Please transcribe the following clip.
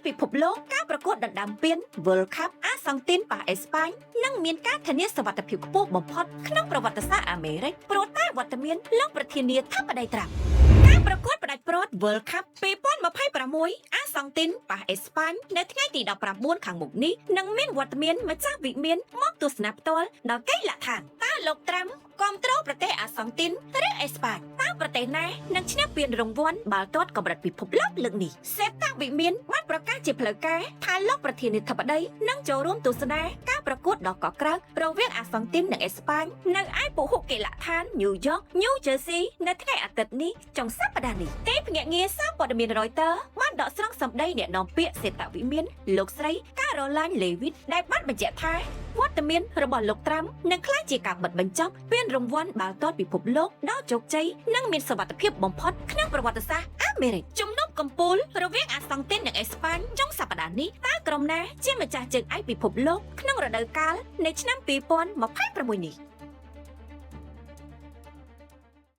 ពិភពលោកការប្រកួតដណ្ដើមពាន World Cup អាសង់ទីនប៉ះអេស្ប៉ាញនឹងមានការធានាសុវត្ថិភាពខ្ពស់បំផុតក្នុងប្រវត្តិសាស្ត្រអាមេរិកព្រោះតែវត្តមានលោកប្រធានាធិបតីត្រាំការប្រកួតផ្ដាច់ព្រាត់ World Cup 2026អាសង់ទីនប៉ះអេស្ប៉ាញនៅថ្ងៃទី19ខាងមុខនេះនឹងមានវត្តមានម្ចាស់វិមានមកទស្សនាផ្ទាល់ដល់កេលដ្ឋានតើលោកត្រាំគាំទ្រប្រទេសអាសង់ទីនឬអេស្ប៉ាញតើប្រទេសណានឹងឈ្នះពានរង្វាន់បាល់ទាត់កម្រិតពិភពលោកលើកនេះសេបតាវិមានបានប្រកាសជាផ្លូវការថាលោកប្រធានាធិបតីនឹងចូលរួមទស្សនាការប្រកួតដ៏កក់ក្ដៅរវាងអាសង់ទីននិងអេស្ប៉ាញនៅឯពហុកេលដ្ឋាន New York New Jersey នៅថ្ងៃអាទិត្យនេះចុងសប្តាហ៍នេះទេភ្នាក់ងារសារព័ត៌មាន Reuters បានដកស្រង់សម្ដីអ្នកនាំពាក្យសេតវិមានលោកស្រី Caroline Leavitt ដែលបានបញ្ជាក់ថាវត្តមានរបស់លោកត្រាំនឹងក្លាយជាការបិទបញ្ចប់ពានរង្វាន់បាល់ទាត់ពិភពលោកដ៏ជោគជ័យនិងមានសុវត្ថិភាពបំផុតក្នុងប្រវត្តិសាស្ត្រអាមេរិកជំនុំកំពូលរវាងអាសង់ទីននិងអេស្ប៉ាញចុងសប្តាហ៍នេះតើក្រុមណាជាម្ចាស់ជើងឯកពិភពលោកក្នុងរដូវកាលនៃឆ្នាំ2026នេះ